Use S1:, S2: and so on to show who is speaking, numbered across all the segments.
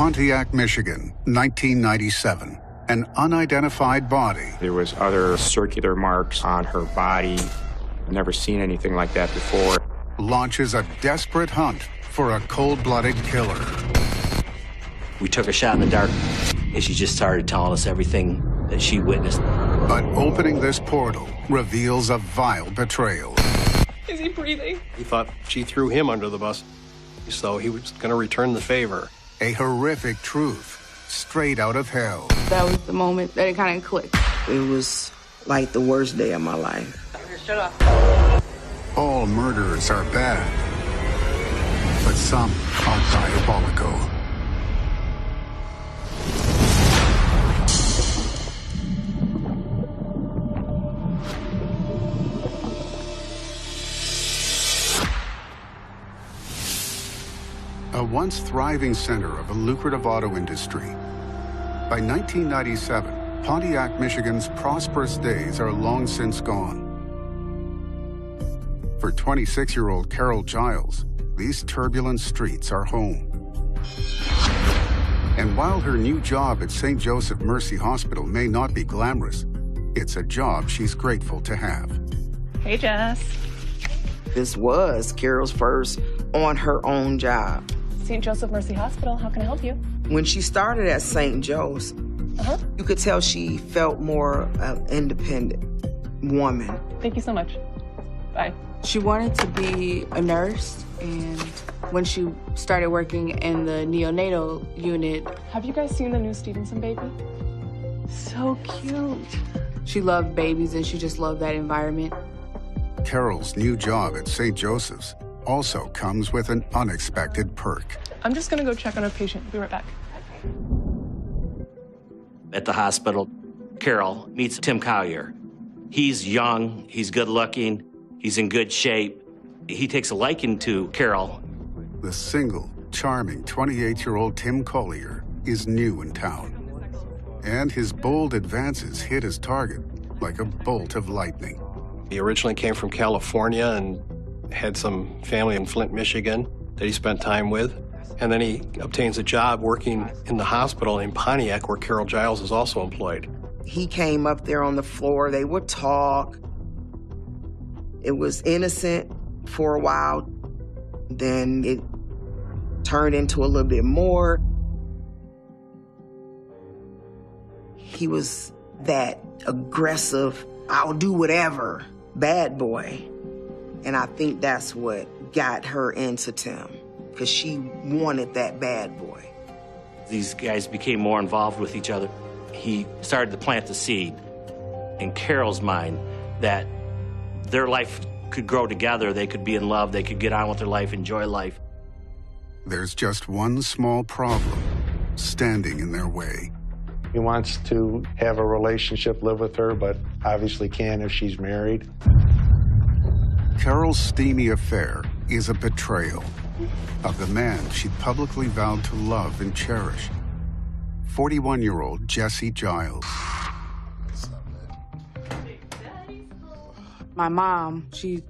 S1: Pontiac, Michigan, 1997. An unidentified body.
S2: There was other circular marks on her body. Never seen anything like that before.
S1: Launches a desperate hunt for a cold-blooded killer.
S3: We took a shot in the dark, and she just started telling us everything that she witnessed.
S1: But opening this portal reveals a vile betrayal.
S4: Is he breathing?
S5: He thought she threw him under the bus, so he was going to return the favor.
S1: A horrific truth straight out of hell.
S4: That was the moment that it kind of clicked.
S6: It was like the worst day of my life.
S4: Shut up.
S1: All murderers are bad, but some are diabolical. A once thriving center of a lucrative auto industry. By 1997, Pontiac, Michigan's prosperous days are long since gone. For 26-year-old Carol Giles, these turbulent streets are home. And while her new job at St. Joseph Mercy Hospital may not be glamorous, it's a job she's grateful to have.
S4: Hey, Jess.
S6: This was Carol's first on her own job.
S4: St. Joseph Mercy Hospital, how can I help you?
S6: When she started at St. Joe's, you could tell she felt more independent woman.
S4: Thank you so much. Bye.
S7: She wanted to be a nurse, and when she started working in the neonatal unit...
S4: Have you guys seen the new Stevenson baby? So cute.
S7: She loved babies, and she just loved that environment.
S1: Carol's new job at St. Joseph's also comes with an unexpected perk.
S4: I'm just gonna go check on a patient. Be right back.
S3: At the hospital, Carol meets Tim Collier. He's young, he's good-looking, he's in good shape. He takes a liking to Carol.
S1: The single, charming 28-year-old Tim Collier is new in town. And his bold advances hit his target like a bolt of lightning.
S5: He originally came from California and had some family in Flint, Michigan that he spent time with. And then he obtains a job working in the hospital in Pontiac, where Carol Giles is also employed.
S6: He came up there on the floor, they would talk. It was innocent for a while, then it turned into a little bit more. He was that aggressive, I'll do whatever, bad boy. And I think that's what got her into Tim, because she wanted that bad boy.
S3: These guys became more involved with each other. He started to plant the seed in Carol's mind that their life could grow together, they could be in love, they could get on with their life, enjoy life.
S1: There's just one small problem standing in their way.
S8: He wants to have a relationship, live with her, but obviously can't if she's married.
S1: Carol's steamy affair is a betrayal of the man she publicly vowed to love and cherish. 41-year-old Jesse Giles.
S7: My mom, she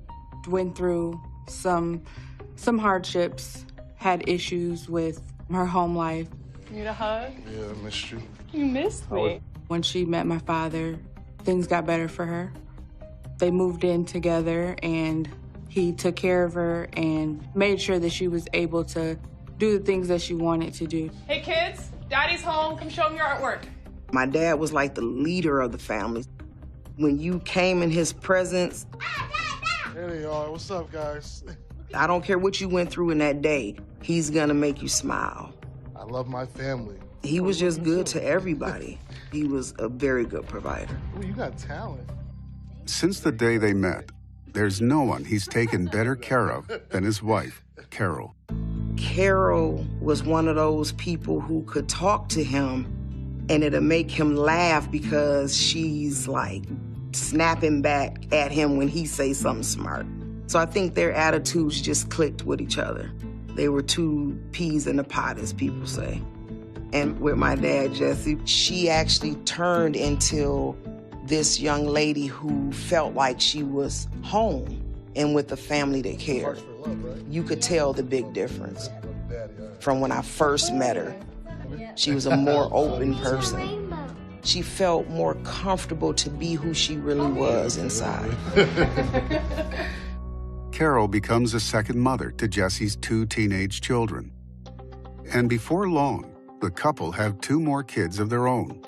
S7: went through some hardships, had issues with her home life.
S4: Need a hug?
S9: Yeah, I missed you.
S4: You missed me.
S7: When she met my father, things got better for her. They moved in together, and he took care of her and made sure that she was able to do the things that she wanted to do.
S4: Hey, kids, Daddy's home. Come show him your artwork.
S6: My dad was like the leader of the family. When you came in his presence,
S9: There they are. What's up, guys?
S6: I don't care what you went through in that day, he's gonna make you smile.
S9: I love my family.
S6: He was just good to everybody. He was a very good provider.
S9: Ooh, you got talent.
S1: Since the day they met, there's no one he's taken better care of than his wife, Carol.
S6: Carol was one of those people who could talk to him and it'll make him laugh because she's like snapping back at him when he says something smart. So I think their attitudes just clicked with each other. They were two peas in a pot, as people say. And with my dad, Jesse, she actually turned into this young lady who felt like she was home and with a family that cared. You could tell the big difference from when I first met her She was a more open person. She felt more comfortable to be who she really was inside.
S1: Carol becomes a second mother to Jesse's 2 teenage children. And before long, the couple have 2 more kids of their own.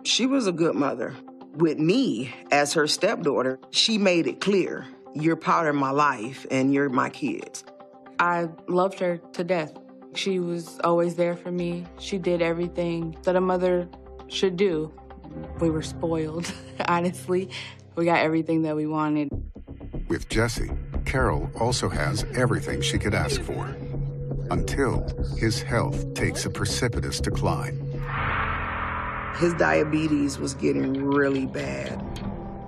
S6: She was a good mother. With me as her stepdaughter, she made it clear, you're part of my life and you're my kids.
S7: I loved her to death. She was always there for me. She did everything that a mother should do. We were spoiled, honestly. We got everything that we wanted.
S1: With Jesse, Carol also has everything she could ask for, until his health takes a precipitous decline.
S6: His diabetes was getting really bad.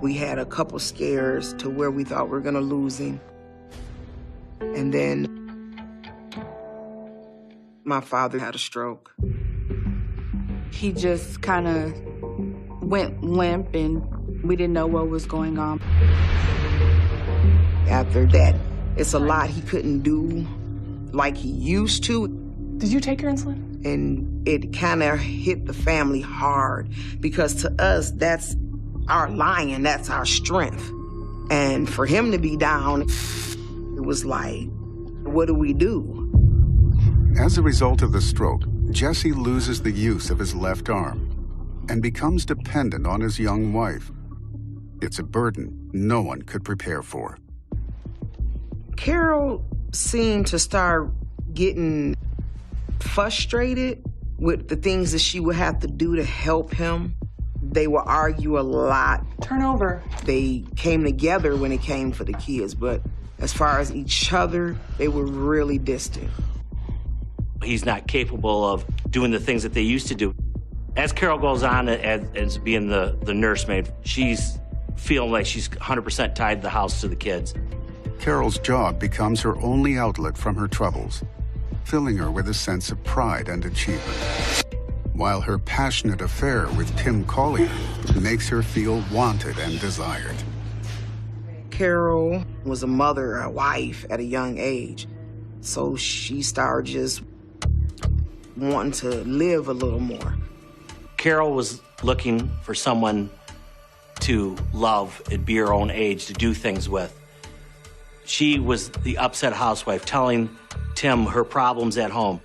S6: We had a couple scares to where we thought we were gonna lose him. And then my father had a stroke.
S7: He just kind of went limp and we didn't know what was going on.
S6: After that, it's a lot he couldn't do like he used to.
S4: Did you take your insulin?
S6: And it kind of hit the family hard because to us, that's our lion, that's our strength. And for him to be down, it was like, what do we do?
S1: As a result of the stroke, Jesse loses the use of his left arm and becomes dependent on his young wife. It's a burden no one could prepare for.
S6: Carol seemed to start getting frustrated with the things that she would have to do to help him. They would argue a lot.
S4: Turn over.
S6: They came together when it came for the kids, but as far as each other, they were really distant.
S3: He's not capable of doing the things that they used to do. As Carol goes on as being the nursemaid, she's feeling like she's 100% tied the house to the kids.
S1: Carol's job becomes her only outlet from her troubles, filling her with a sense of pride and achievement, while her passionate affair with Tim Collier makes her feel wanted and desired.
S6: Carol was a mother, a wife at a young age, so she started just wanting to live a little more.
S3: Carol was looking for someone to love and be her own age, to do things with. She was the upset housewife telling Tim her problems at home.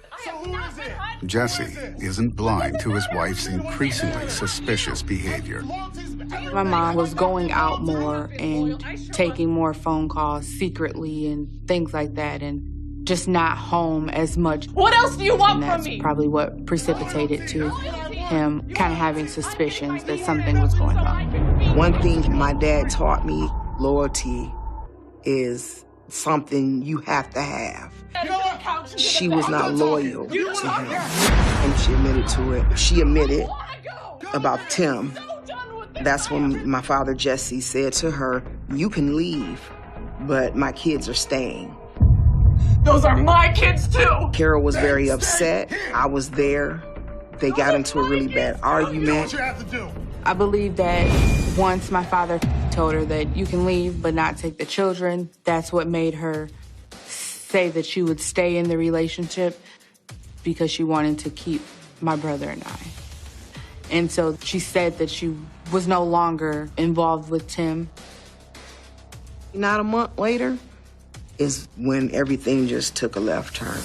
S1: Jesse isn't blind to his wife's increasingly suspicious behavior.
S7: My mom was going out more and taking more phone calls secretly and things like that, and just not home as much.
S4: What else do you want
S7: from me? That's probably what precipitated to him kind of having suspicions that something was going on.
S6: One thing my dad taught me, loyalty is something you have to have. She was not loyal to him, and she admitted to it. She admitted about Tim. That's when my father, Jesse, said to her, you can leave, but my kids are staying.
S4: Those are my kids, too!
S6: Carol was very upset. I was there. They got into a really bad argument.
S7: I believe that once my father told her that you can leave but not take the children, that's what made her say that she would stay in the relationship because she wanted to keep my brother and I. And so she said that she was no longer involved with Tim.
S6: Not a month later is when everything just took a left turn.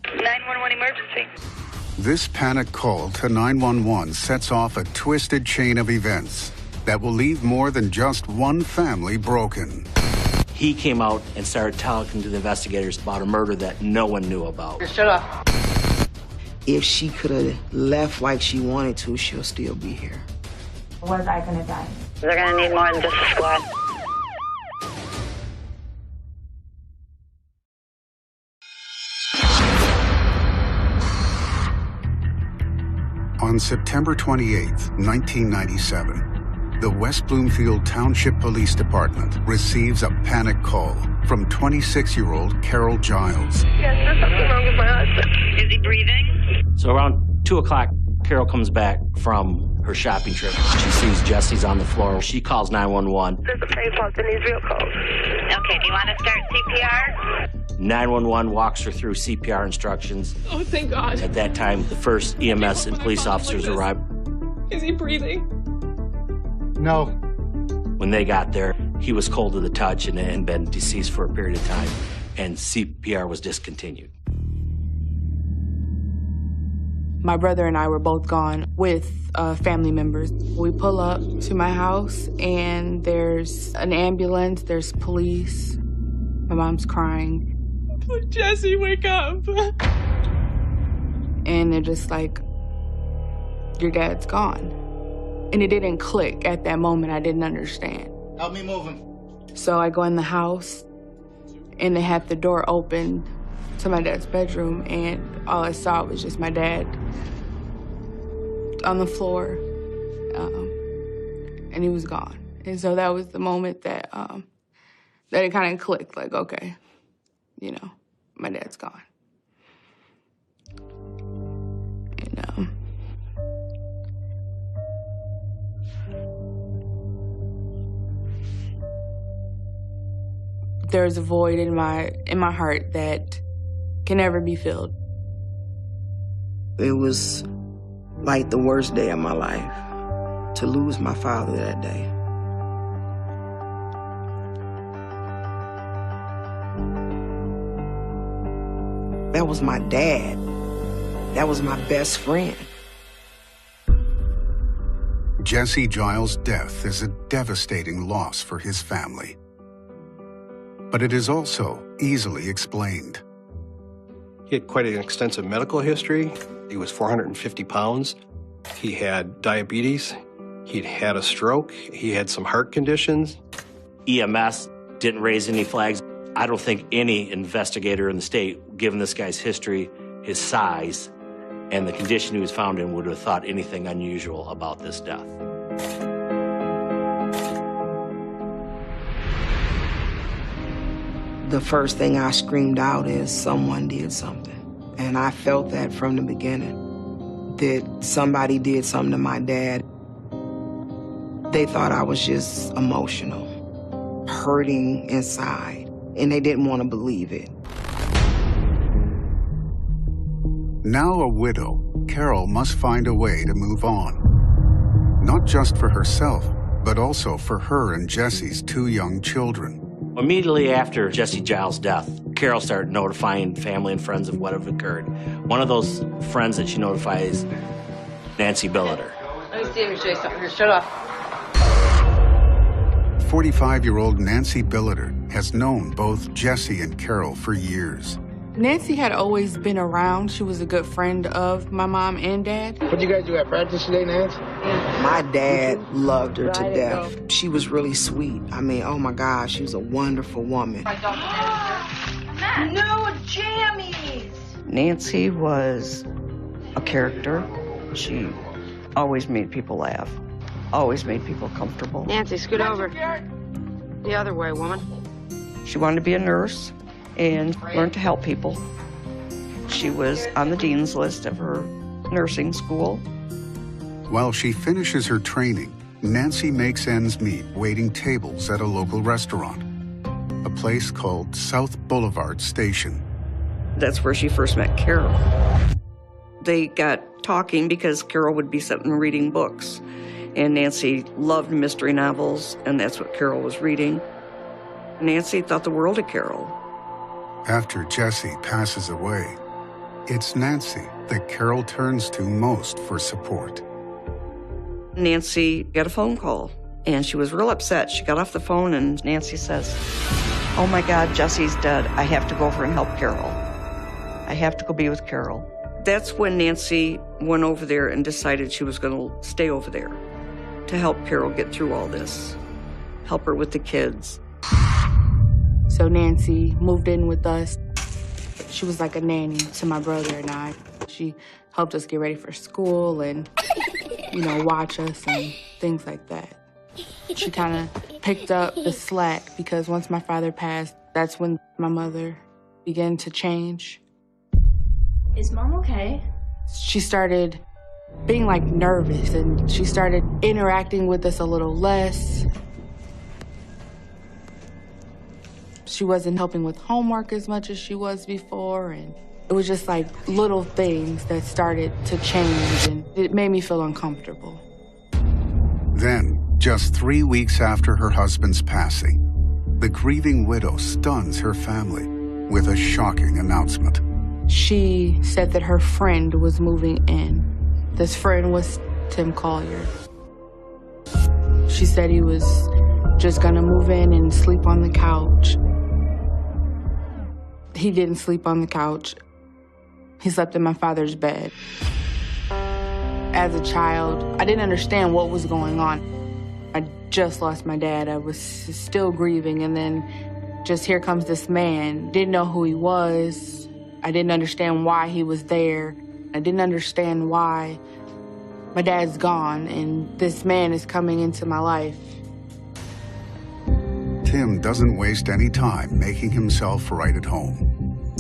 S10: 911 emergency.
S1: This panic call to 911 sets off a twisted chain of events that will leave more than just one family broken.
S3: He came out and started talking to the investigators about a murder that no one knew about.
S10: Shut up.
S6: If she could have left like she wanted to, she'll still be here.
S10: Was I gonna die? They're gonna need more than just a squad.
S1: On September 28, 1997, the West Bloomfield Township Police Department receives a panic call from 26-year-old Carol Giles.
S10: Yes, there's something wrong with my husband. Is he breathing?
S3: So around 2 o'clock, Carol comes back from her shopping trip. She sees Jesse's on the floor. She calls 911.
S10: There's a face lost in these vehicles. Okay, do you want to start CPR?
S3: 911 walks her through CPR instructions.
S4: Oh, thank God.
S3: At that time, the first EMS and police officers arrived.
S4: Is he breathing?
S9: No.
S3: When they got there, he was cold to the touch and had been deceased for a period of time, and CPR was discontinued.
S7: My brother and I were both gone with family members. We pull up to my house, and there's an ambulance, there's police. My mom's crying.
S4: Jesse, wake up.
S7: And they're just like, your dad's gone. And it didn't click at that moment. I didn't understand.
S11: Help me move him.
S7: So I go in the house, and they had the door open to my dad's bedroom, and all I saw was just my dad on the floor, and he was gone. And so that was the moment that that it kind of clicked, like, okay, you know, my dad's gone. And there's a void in my heart that can never be filled.
S6: It was like the worst day of my life to lose my father that day. That was my dad. That was my best friend.
S1: Jesse Giles' death is a devastating loss for his family. But it is also easily explained.
S5: He had quite an extensive medical history. He was 450 pounds. He had diabetes. He'd had a stroke. He had some heart conditions.
S3: EMS didn't raise any flags. I don't think any investigator in the state, given this guy's history, his size, and the condition he was found in, would have thought anything unusual about this death.
S6: The first thing I screamed out is, someone did something. And I felt that from the beginning, that somebody did something to my dad. They thought I was just emotional, hurting inside, and they didn't want to believe it.
S1: Now a widow, Carol must find a way to move on. Not just for herself, but also for her and Jesse's 2 young children.
S3: Immediately after Jesse Giles' death, Carol started notifying family and friends of what had occurred. One of those friends that she notifies, Nancy Billiter.
S12: Let me see if you show you something here. Shut off.
S1: 45-year-old Nancy Billiter has known both Jesse and Carol for years.
S7: Nancy had always been around. She was a good friend of my mom and dad.
S11: What you guys do at practice today, Nance?
S6: My dad loved her to death. She was really sweet. I mean, oh my gosh, she was a wonderful woman.
S10: No jammies!
S13: Nancy was a character. She always made people laugh, always made people comfortable.
S12: Nancy, scoot over. The other way, woman.
S13: She wanted to be a nurse and learn to help people. She was on the dean's list of her nursing school.
S1: While she finishes her training, Nancy makes ends meet waiting tables at a local restaurant, a place called South Boulevard Station.
S13: That's where she first met Carol. They got talking because Carol would be sitting reading books, and Nancy loved mystery novels, and that's what Carol was reading. Nancy thought the world of Carol.
S1: After Jesse passes away, it's Nancy that Carol turns to most for support.
S13: Nancy got a phone call, and she was real upset. She got off the phone, and Nancy says, "Oh my God, Jesse's dead. I have to go over and help Carol. I have to go be with Carol." That's when Nancy went over there and decided she was going to stay over there to help Carol get through all this, help her with the kids.
S7: So Nancy moved in with us. She was like a nanny to my brother and I. She helped us get ready for school and, you know, watch us and things like that. She kind of picked up the slack because once my father passed, that's when my mother began to change.
S10: Is Mom okay?
S7: She started being like nervous, and she started interacting with us a little less. She wasn't helping with homework as much as she was before, and it was just like little things that started to change, and it made me feel uncomfortable.
S1: Then, just 3 weeks after her husband's passing, the grieving widow stuns her family with a shocking announcement.
S7: She said that her friend was moving in. This friend was Tim Collier. She said he was just gonna move in and sleep on the couch. He didn't sleep on the couch. He slept in my father's bed. As a child, I didn't understand what was going on. I just lost my dad. I was still grieving, and then just here comes this man. Didn't know who he was. I didn't understand why he was there. I didn't understand why my dad's gone, and this man is coming into my life.
S1: Tim doesn't waste any time making himself right at home.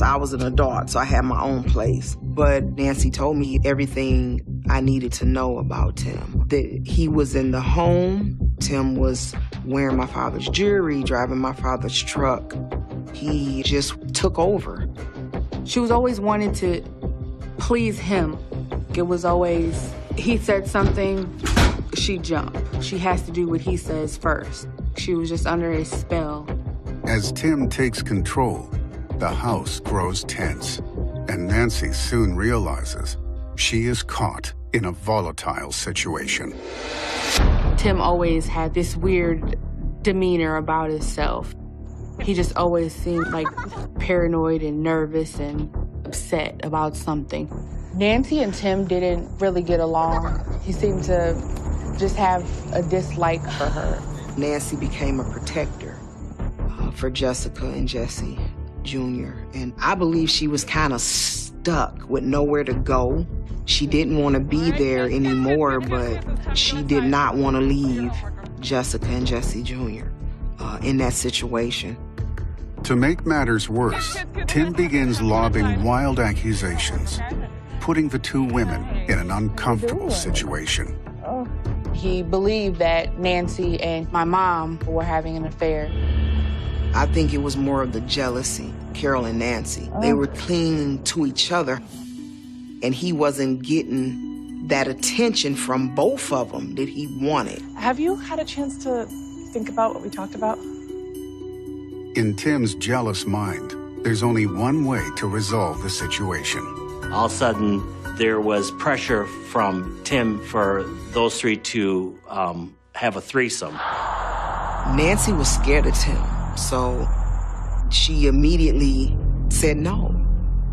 S6: I was an adult, so I had my own place. But Nancy told me everything I needed to know about Tim. That he was in the home. Tim was wearing my father's jewelry, driving my father's truck. He just took over.
S7: She was always wanting to please him. It was always, he said something, she jumped. She has to do what he says first. She was just under a spell.
S1: As Tim takes control, the house grows tense, and Nancy soon realizes she is caught in a volatile situation.
S7: Tim always had this weird demeanor about himself. He just always seemed like paranoid and nervous and upset about something. Nancy and Tim didn't really get along. He seemed to just have a dislike for her.
S6: Nancy became a protector for Jessica and Jesse Jr. And I believe she was kind of stuck with nowhere to go. She didn't want to be there anymore, but she did not want to leave Jessica and Jesse Jr. In that situation.
S1: To make matters worse, Tim begins lobbing wild accusations, putting the two women in an uncomfortable situation.
S7: He believed that Nancy and my mom were having an affair.
S6: I think it was more of the jealousy, Carol and Nancy. They were clinging to each other, and he wasn't getting that attention from both of them that he wanted.
S4: Have you had a chance to think about what we talked about?
S1: In Tim's jealous mind, there's only one way to resolve the situation.
S3: All of a sudden, there was pressure from Tim for those three to have a threesome.
S6: Nancy was scared of Tim, so she immediately said no.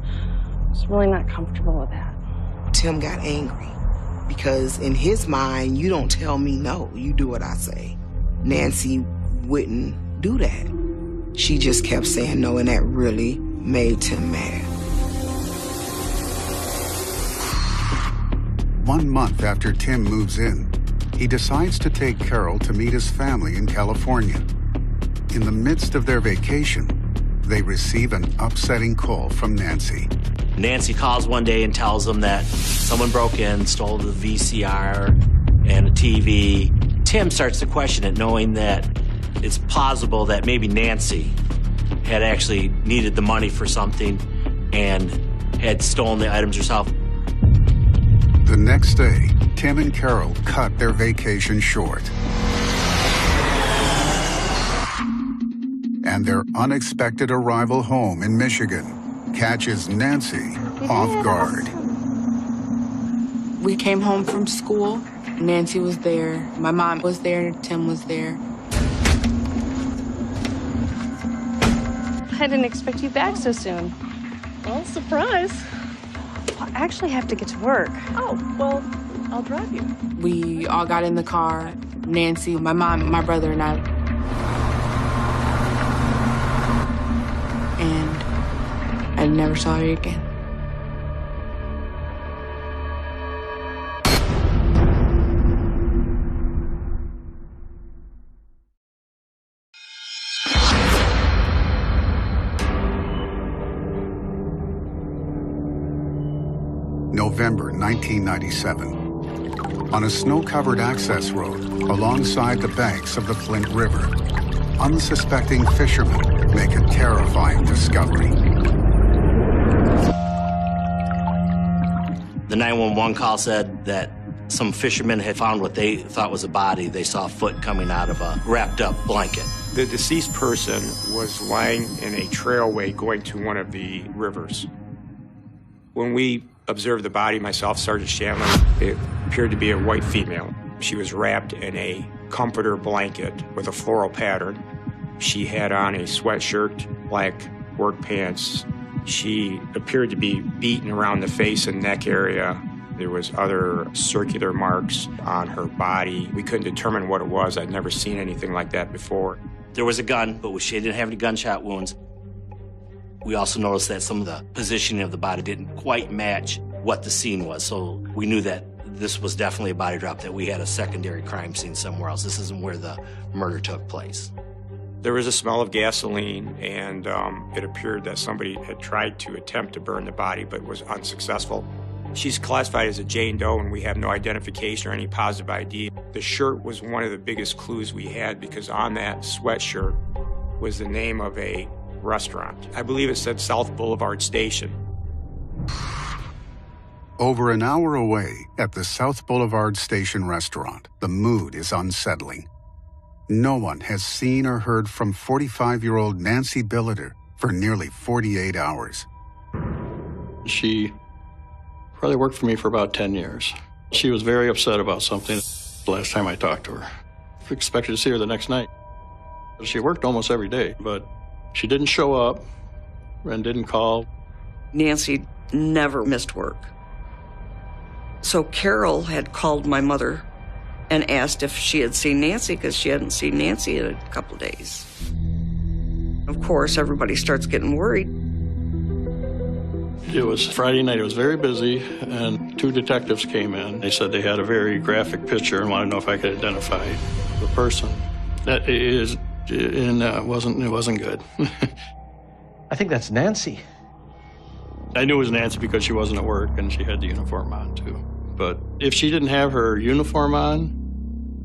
S12: I was really not comfortable with that.
S6: Tim got angry because in his mind, you don't tell me no, you do what I say. Nancy wouldn't do that. She just kept saying no, and that really made Tim mad.
S1: 1 month after Tim moves in, he decides to take Carol to meet his family in California. In the midst of their vacation, they receive an upsetting call from Nancy.
S3: Nancy calls one day and tells them that someone broke in, stole the VCR and a TV. Tim starts to question it, knowing that it's plausible that maybe Nancy had actually needed the money for something and had stolen the items herself.
S1: The next day, Tim and Carol cut their vacation short. And their unexpected arrival home in Michigan catches Nancy off guard.
S7: We came home from school. Nancy was there. My mom was there. Tim was there.
S14: I didn't expect you back so soon.
S4: Well, surprise.
S14: I actually have to get to work.
S4: Oh, well, I'll drive you.
S7: We all got in the car. Nancy, my mom, my brother, and I. And I never saw her again.
S1: November 1997. On a snow-covered access road alongside the banks of the Flint River, unsuspecting fishermen make a terrifying discovery.
S3: The 911 call said that some fishermen had found what they thought was a body. They saw a foot coming out of a wrapped-up blanket.
S2: The deceased person was lying in a trailway going to one of the rivers. When we observed the body, myself, Sergeant Shanley, it appeared to be a white female. She was wrapped in a comforter blanket with a floral pattern. She had on a sweatshirt, black work pants. She appeared to be beaten around the face and neck area. There was other circular marks on her body. We couldn't determine what it was. I'd never seen anything like that before.
S3: There was a gun, but she didn't have any gunshot wounds. We also noticed that some of the positioning of the body didn't quite match what the scene was, so we knew that this was definitely a body drop, that we had a secondary crime scene somewhere else. This isn't where the murder took place.
S2: There was a smell of gasoline, and it appeared that somebody had tried to attempt to burn the body but was unsuccessful. She's classified as a Jane Doe, and we have no identification or any positive ID. The shirt was one of the biggest clues we had because on that sweatshirt was the name of a restaurant. I believe it said South Boulevard Station.
S1: Over an hour away at the South Boulevard Station restaurant, the mood is unsettling. No one has seen or heard from 45-year-old Nancy Billiter for nearly 48 hours.
S15: She probably worked for me for about 10 years. She was very upset about something the last time I talked to her. I expected to see her the next night. She worked almost every day, but she didn't show up and didn't call.
S13: Nancy never missed work. So Carol had called my mother and asked if she had seen Nancy because she hadn't seen Nancy in a couple of days. Of course, everybody starts getting worried.
S15: It was Friday night. It was very busy, and 2 detectives came in. They said they had a very graphic picture and wanted to know if I could identify the person. That is, and it wasn't good.
S16: I think that's Nancy.
S15: I knew it was Nancy because she wasn't at work and she had the uniform on too. But if she didn't have her uniform on,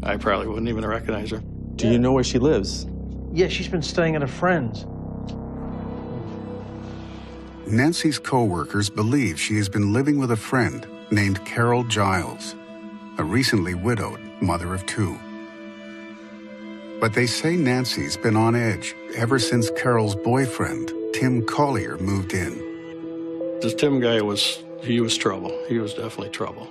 S15: I probably wouldn't even recognize her.
S16: Do you know where she lives? Yeah, she's been staying at a friend's.
S1: Nancy's co-workers believe she has been living with a friend named Carol Giles, a recently widowed mother of 2. But they say Nancy's been on edge ever since Carol's boyfriend, Tim Collier, moved in.
S15: This Tim guy he was trouble. He was definitely trouble.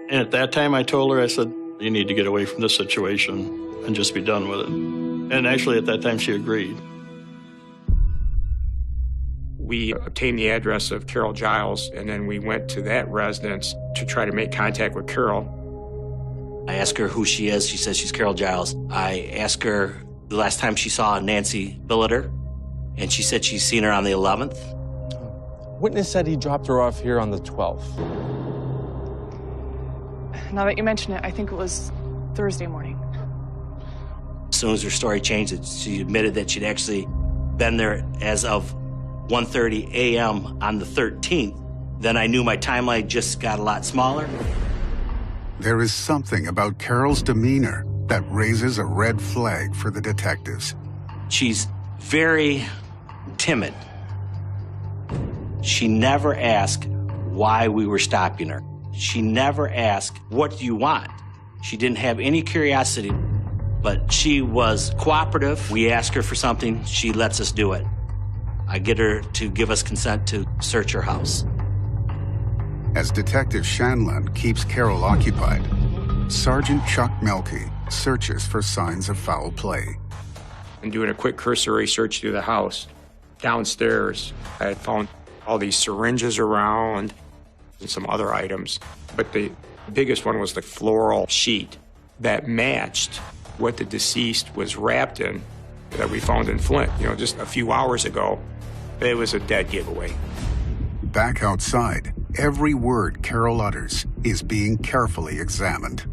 S15: And at that time I told her, I said, you need to get away from this situation and just be done with it. And actually at that time she agreed.
S2: We obtained the address of Carol Giles, and then we went to that residence to try to make contact with Carol.
S3: I asked her who she is. She says she's Carol Giles. I asked her the last time she saw Nancy Billiter, and she said she's seen her on the 11th.
S16: Witness said he dropped her off here on the 12th.
S4: Now that you mention it, I think it was Thursday morning.
S3: As soon as her story changed, she admitted that she'd actually been there as of 1:30 a.m. on the 13th. Then I knew my timeline just got a lot smaller.
S1: There is something about Carol's demeanor that raises a red flag for the detectives.
S3: She's very timid. She never asked why we were stopping her. She never asked, what do you want? She didn't have any curiosity, but she was cooperative. We ask her for something, she lets us do it. I get her to give us consent to search her house.
S1: As Detective Shanlon keeps Carol occupied, Sergeant Chuck Melke searches for signs of foul play.
S2: And doing a quick cursory search through the house, downstairs, I had found all these syringes around and some other items. But the biggest one was the floral sheet that matched what the deceased was wrapped in that we found in Flint, just a few hours ago. It was a dead giveaway.
S1: Back outside, every word Carol utters is being carefully examined.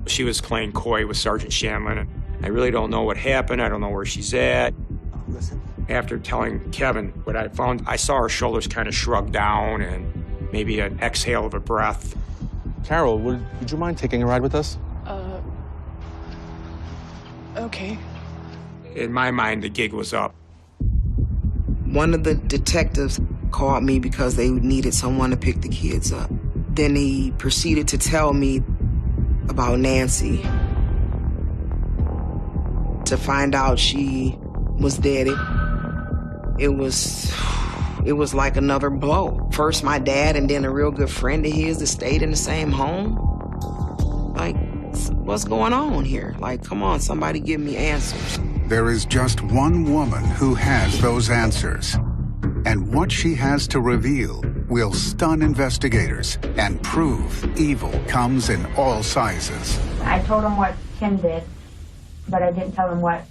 S2: She was playing coy with Sergeant Shanlon, and I really don't know what happened. I don't know where she's at.
S16: Listen.
S2: After telling Kevin what I found, I saw her shoulders kind of shrug down and maybe an exhale of a breath.
S16: Carol, would you mind taking a ride with us?
S4: Okay.
S2: In my mind, the gig was up.
S6: One of the detectives called me because they needed someone to pick the kids up. Then he proceeded to tell me about Nancy. To find out she was dead, it was like another blow. First my dad and then a real good friend of his that stayed in the same home. Like, what's going on here? Like, come on, somebody give me answers.
S1: There is just one woman who has those answers. And what she has to reveal will stun investigators and prove evil comes in all sizes.
S10: I told him what Tim did, but I didn't tell him what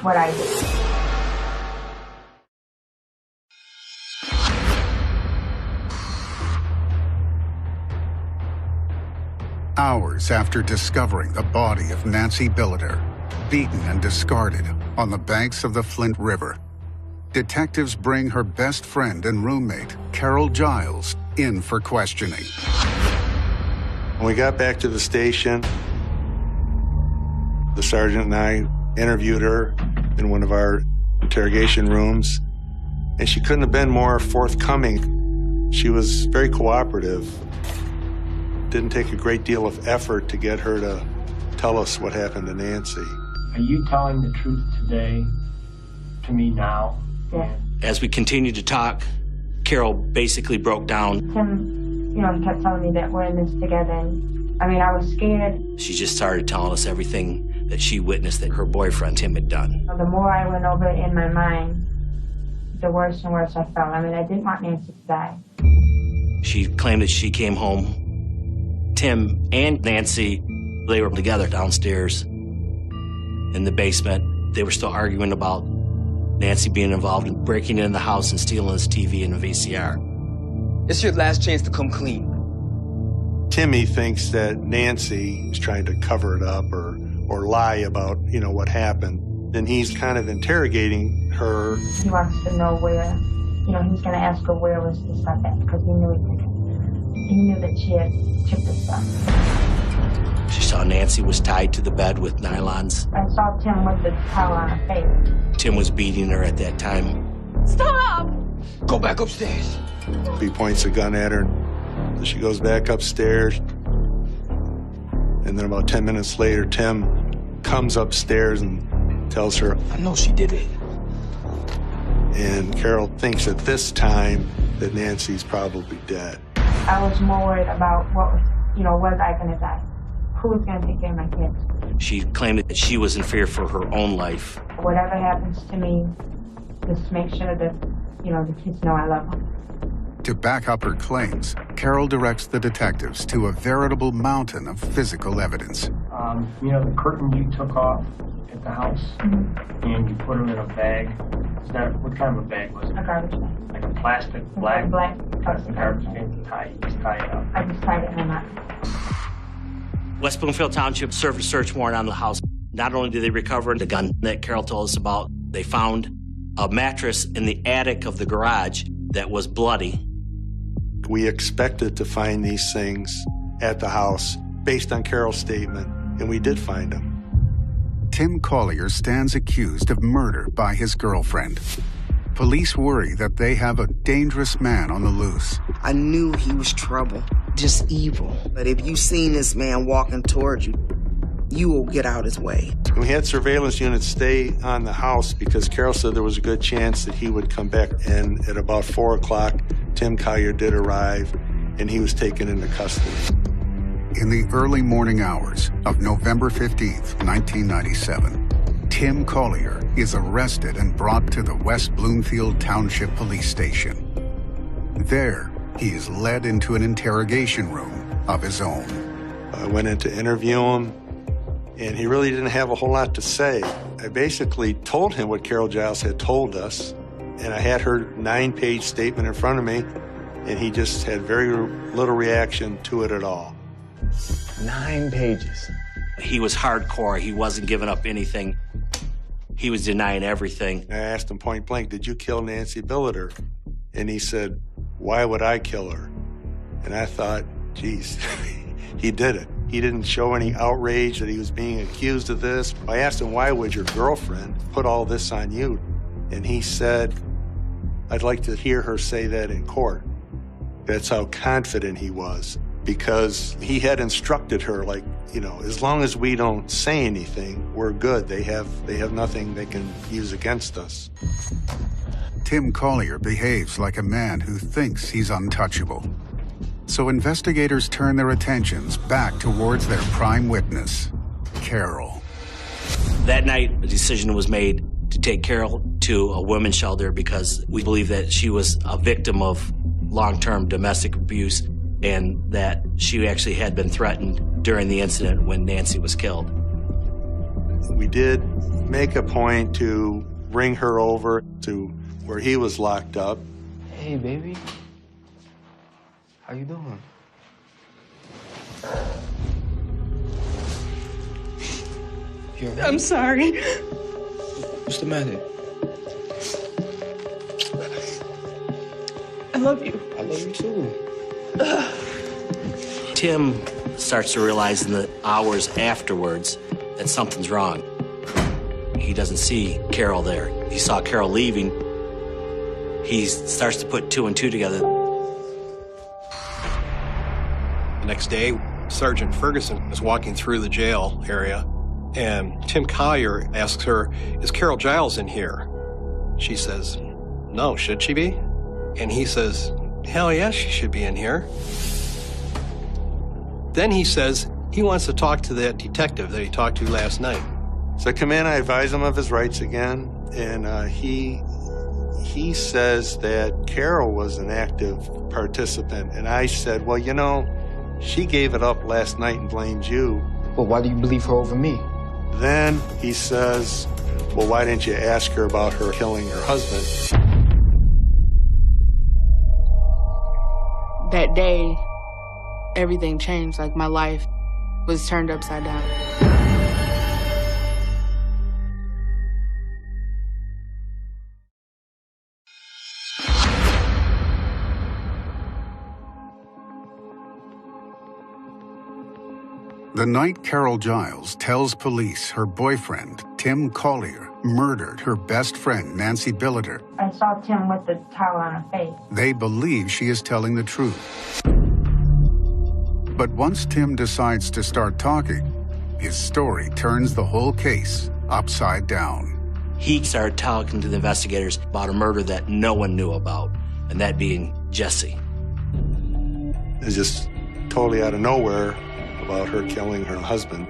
S10: I did.
S1: Hours after discovering the body of Nancy Billiter, beaten and discarded on the banks of the Flint River, detectives bring her best friend and roommate, Carol Giles, in for questioning.
S8: When we got back to the station, the sergeant and I interviewed her in one of our interrogation rooms, and she couldn't have been more forthcoming. She was very cooperative. Didn't take a great deal of effort to get her to tell us what happened to Nancy.
S17: Are you telling the truth today to me now?
S10: Yeah.
S3: As we continued to talk, Carol basically broke down.
S10: Tim, he kept telling me that we're in this together. And, I was scared.
S3: She just started telling us everything that she witnessed that her boyfriend, Tim, had done.
S10: The more I went over it in my mind, the worse and worse I felt. I didn't want Nancy to die.
S3: She claimed that she came home. Tim and Nancy, they were together downstairs in the basement. They were still arguing about Nancy being involved in breaking into the house and stealing his TV and a VCR.
S18: It's your last chance to come clean.
S8: Timmy thinks that Nancy is trying to cover it up or lie about, what happened. And he's kind of interrogating her.
S10: He wants to know where, he's going to ask her where was the stuff at, because he knew he knew that she had chipped the stuff.
S3: She saw Nancy was tied to the bed with nylons.
S10: I saw Tim with the towel on her face.
S3: Tim was beating her at that time.
S18: Stop! Go back upstairs.
S8: He points a gun at her. So she goes back upstairs. And then about 10 minutes later, Tim comes upstairs and tells her,
S18: I know she did it.
S8: And Carol thinks at this time that Nancy's probably dead.
S10: I was more worried about was I going to die? Who was going to take care of my kids?
S3: She claimed that she was in fear for her own life.
S10: Whatever happens to me, just make sure that, the kids know I love them.
S1: To back up her claims, Carol directs the detectives to a veritable mountain of physical evidence.
S17: The curtains you took off at the house, and you put them in a bag. What kind of a bag was it?
S10: A garbage bag.
S17: Like a plastic black?
S10: Black
S17: plastic garbage bag to just tie it up.
S10: I just tied it in a knot.
S3: West Bloomfield Township served a search warrant on the house. Not only did they recover the gun that Carol told us about, they found a mattress in the attic of the garage that was bloody.
S8: We expected to find these things at the house based on Carol's statement, and we did find them.
S1: Tim Collier stands accused of murder by his girlfriend. Police worry that they have a dangerous man on the loose.
S6: I knew he was trouble, just evil. But if you seen this man walking towards you, you will get out his way.
S8: We had surveillance units stay on the house because Carol said there was a good chance that he would come back. And at about 4 o'clock, Tim Collier did arrive, and he was taken into custody.
S1: In the early morning hours of November 15th, 1997, Tim Collier is arrested and brought to the West Bloomfield Township Police Station. There, he is led into an interrogation room of his own.
S8: I went in to interview him, and he really didn't have a whole lot to say. I basically told him what Carol Giles had told us, and I had her 9-page statement in front of me, and he just had very little reaction to it at all.
S18: 9 pages.
S3: He was hardcore. He wasn't giving up anything. He was denying everything.
S8: I asked him point blank, did you kill Nancy Billiter? And he said, why would I kill her? And I thought, geez, he did it. He didn't show any outrage that he was being accused of this. I asked him, why would your girlfriend put all this on you? And he said, I'd like to hear her say that in court. That's how confident he was, because he had instructed her, like, you know, as long as we don't say anything, we're good. They have nothing they can use against us.
S1: Tim Collier behaves like a man who thinks he's untouchable. So investigators turn their attentions back towards their prime witness, Carol.
S3: That night, a decision was made to take Carol to a women's shelter because we believe that she was a victim of long-term domestic abuse and that she actually had been threatened during the incident when Nancy was killed.
S8: We did make a point to bring her over to where he was locked up.
S18: Hey, baby. How you doing? You okay?
S12: I'm sorry.
S18: What's the matter?
S12: I love you.
S18: I love you too.
S3: Tim starts to realize in the hours afterwards that something's wrong. He doesn't see Carol there. He saw Carol leaving. He starts to put two and two together.
S5: The next day, Sergeant Ferguson is walking through the jail area, and Tim Collier asks her, "Is Carol Giles in here?" She says, "No, should she be?" And he says, "Hell yeah, she should be in here." Then he says he wants to talk to that detective that he talked to last night.
S8: So I come in, I advise him of his rights again, and he says that Carol was an active participant. And I said, well, you know, she gave it up last night and blamed you.
S18: Well, why do you believe her over me?
S8: Then he says, well, why didn't you ask her about her killing her husband?
S7: That day, everything changed. Like, my life was turned upside down.
S1: The night Carol Giles tells police her boyfriend, Tim Collier, murdered her best friend, Nancy Billiter,
S10: I saw Tim with the towel on her face.
S1: they believe she is telling the truth. But once Tim decides to start talking, his story turns the whole case upside down.
S3: He started talking to the investigators about a murder that no one knew about, and that being Jesse.
S8: It's just totally out of nowhere about her killing her husband.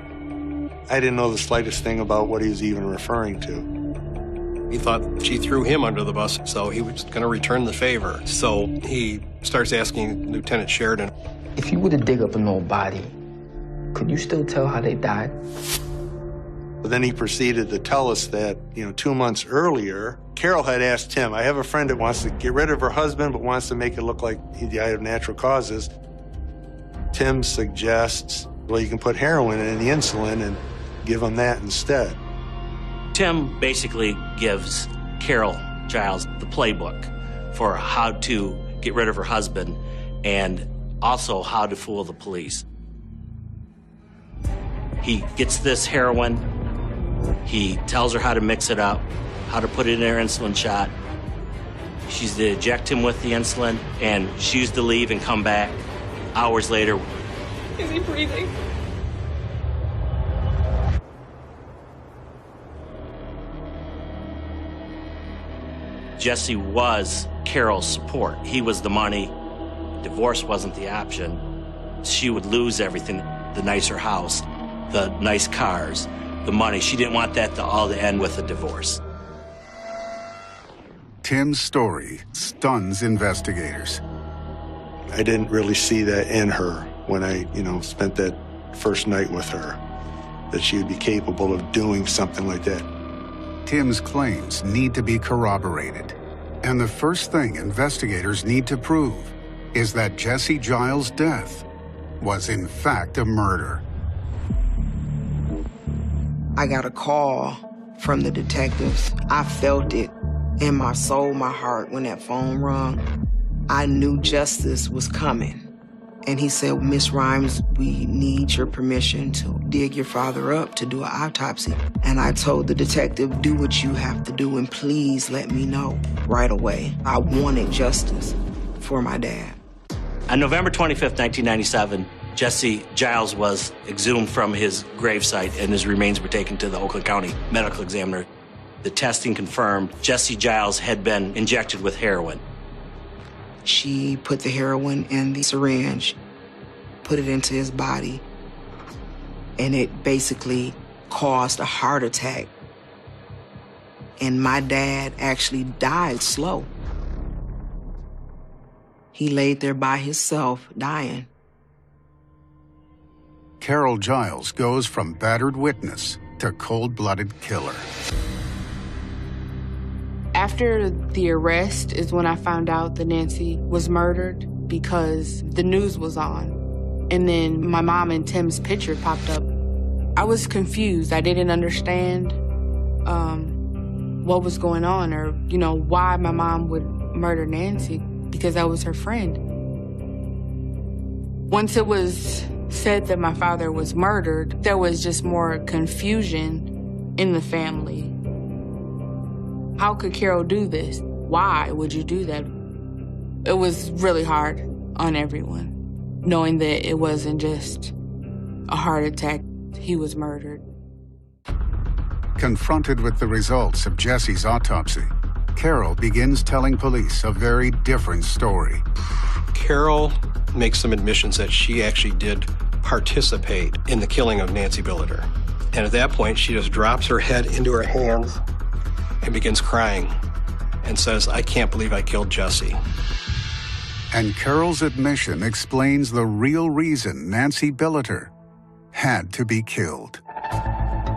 S8: I didn't know the slightest thing about what he was even referring to.
S5: He thought she threw him under the bus, so he was going to return the favor. So he starts asking Lieutenant Sheridan,
S18: If you were to dig up an old body, could you still tell how they died?
S8: But then he proceeded to tell us that, 2 months earlier, Carol had asked Tim, I have a friend that wants to get rid of her husband but wants to make it look like he died of natural causes. Tim suggests, well, you can put heroin in the insulin and give him that instead.
S3: Tim basically gives Carol Giles the playbook for how to get rid of her husband and also how to fool the police. He gets this heroin, he tells her how to mix it up, how to put it in her insulin shot. She's to inject him with the insulin, and she's to leave and come back hours later.
S12: Is he breathing?
S3: Jesse was Carol's support. He was the money. Divorce wasn't the option. She would lose everything, the nicer house, the nice cars, the money. She didn't want that to all to end with a divorce.
S1: Tim's story stuns investigators.
S8: I didn't really see that in her when I, spent that first night with her, that she would be capable of doing something like that.
S1: Tim's claims need to be corroborated. And the first thing investigators need to prove is that Jesse Giles' death was in fact a murder.
S6: I got a call from the detectives. I felt it in my soul, my heart, when that phone rung. I knew justice was coming. And he said, Miss Rhymes, we need your permission to dig your father up to do an autopsy. And I told the detective, do what you have to do and please let me know right away. I wanted justice for my dad.
S3: On November 25th, 1997, Jesse Giles was exhumed from his gravesite and his remains were taken to the Oakland County Medical Examiner. The testing confirmed Jesse Giles had been injected with heroin.
S6: She put the heroin in the syringe, put it into his body, and it basically caused a heart attack. And my dad actually died slow. He laid there by himself, dying.
S1: Carol Giles goes from battered witness to cold-blooded killer.
S7: After the arrest is when I found out that Nancy was murdered because the news was on. And then my mom and Tim's picture popped up. I was confused. I didn't understand what was going on or, why my mom would murder Nancy because I was her friend. Once it was said that my father was murdered, there was just more confusion in the family. How could Carol do this? Why would you do that? It was really hard on everyone, knowing that it wasn't just a heart attack, he was murdered.
S1: Confronted with the results of Jesse's autopsy, Carol begins telling police a very different story.
S5: Carol makes some admissions that she actually did participate in the killing of Nancy Billiter. And at that point, she just drops her head into her hands and begins crying and says, I can't believe I killed Jesse.
S1: And Carol's admission explains the real reason Nancy Billiter had to be killed.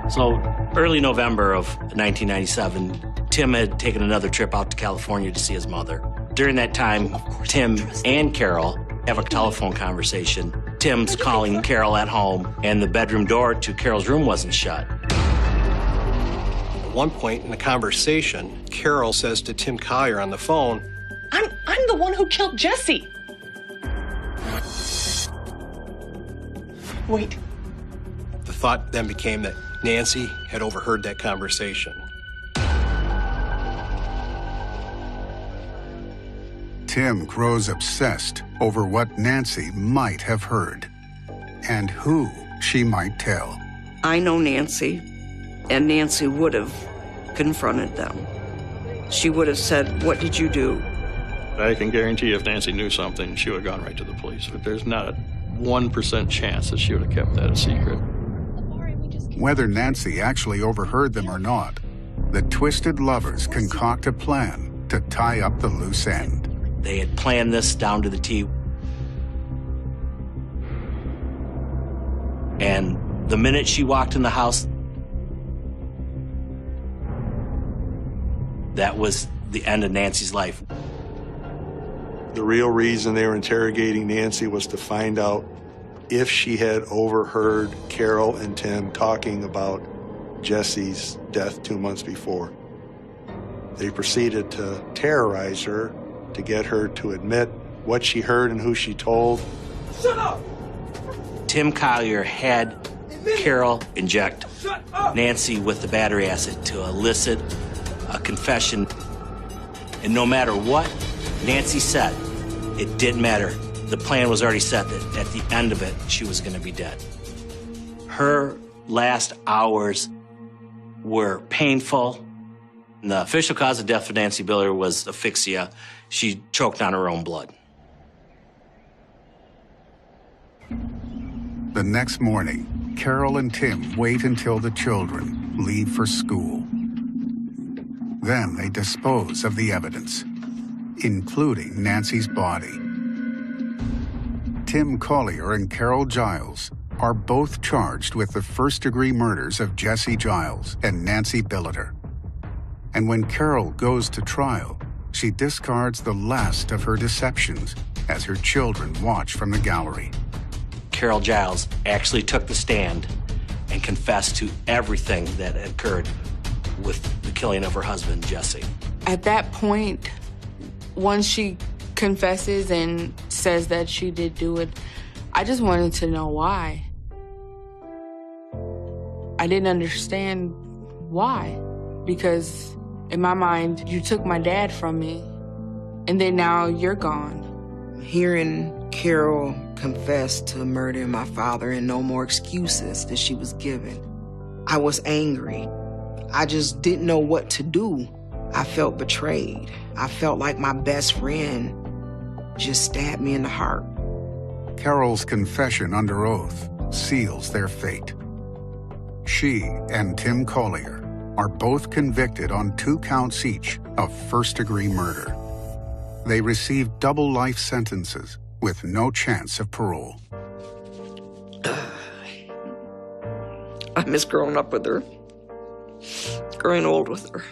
S3: So early November of 1997, Tim had taken another trip out to California to see his mother. During that time, Tim and Carol have a telephone conversation. Tim's calling Carol at home, and the bedroom door to Carol's room wasn't shut.
S5: At one point in the conversation, Carol says to Tim Collier on the phone,
S12: I'm the one who killed Jesse. Wait.
S5: The thought then became that Nancy had overheard that conversation.
S1: Tim grows obsessed over what Nancy might have heard and who she might tell.
S13: I know Nancy, and Nancy would have confronted them. She would have said, what did you do?
S15: I can guarantee if Nancy knew something, she would have gone right to the police. But there's not a 1% chance that she would have kept that a secret.
S1: Whether Nancy actually overheard them or not, the twisted lovers concoct a plan to tie up the loose end.
S3: They had planned this down to the T. And the minute she walked in the house, that was the end of Nancy's life.
S8: The real reason they were interrogating Nancy was to find out if she had overheard Carol and Tim talking about Jesse's death 2 months before. They proceeded to terrorize her to get her to admit what she heard and who she told.
S12: Shut up!
S3: Tim Collier had Carol inject Nancy with the battery acid to elicit a confession. And no matter what Nancy said, it didn't matter. The plan was already set that at the end of it, she was going to be dead. Her last hours were painful. The official cause of death for Nancy Billiter was asphyxia. She choked on her own blood.
S1: The next morning, Carol and Tim wait until the children leave for school. Then they dispose of the evidence, including Nancy's body. Tim Collier and Carol Giles are both charged with the first-degree murders of Jesse Giles and Nancy Billiter. And when Carol goes to trial, she discards the last of her deceptions as her children watch from the gallery.
S3: Carol Giles actually took the stand and confessed to everything that occurred with the killing of her husband, Jesse.
S7: At that point, once she confesses and says that she did do it. I just wanted to know why. I didn't understand why, because in my mind, you took my dad from me, and then now you're gone.
S6: Hearing Carol confess to murdering my father and no more excuses that she was given, I was angry. I just didn't know what to do. I felt betrayed. I felt like my best friend just stabbed me in the heart.
S1: Carol's confession under oath seals their fate. She and Tim Collier are both convicted on 2 counts each of first-degree murder. They received double life sentences with no chance of parole.
S13: I miss growing up with her, growing old with her.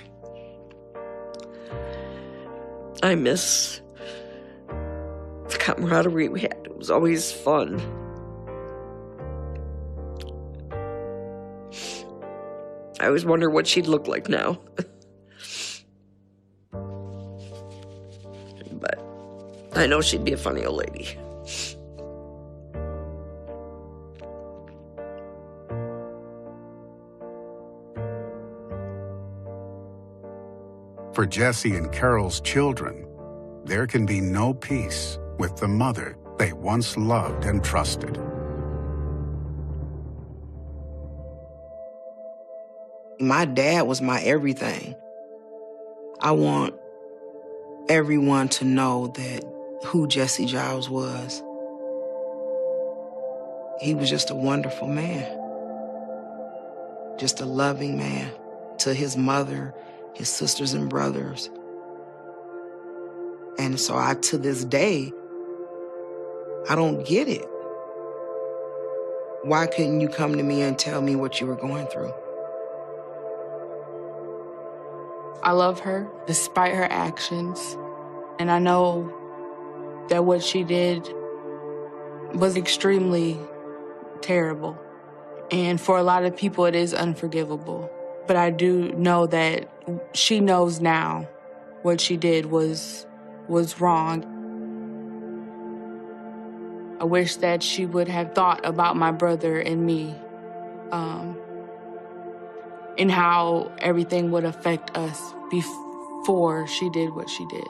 S13: I miss the camaraderie we had. It was always fun. I always wonder what she'd look like now. But I know she'd be a funny old lady.
S1: For Jesse and Carol's children, there can be no peace with the mother they once loved and trusted.
S6: My dad was my everything. I want everyone to know that who Jesse Giles was. He was just a wonderful man. Just a loving man to his mother, his sisters and brothers. And so to this day, I don't get it. Why couldn't you come to me and tell me what you were going through?
S7: I love her despite her actions, and I know that what she did was extremely terrible. And for a lot of people, it is unforgivable. But I do know that she knows now what she did was wrong. I wish that she would have thought about my brother and me, and how everything would affect us before she did what she did.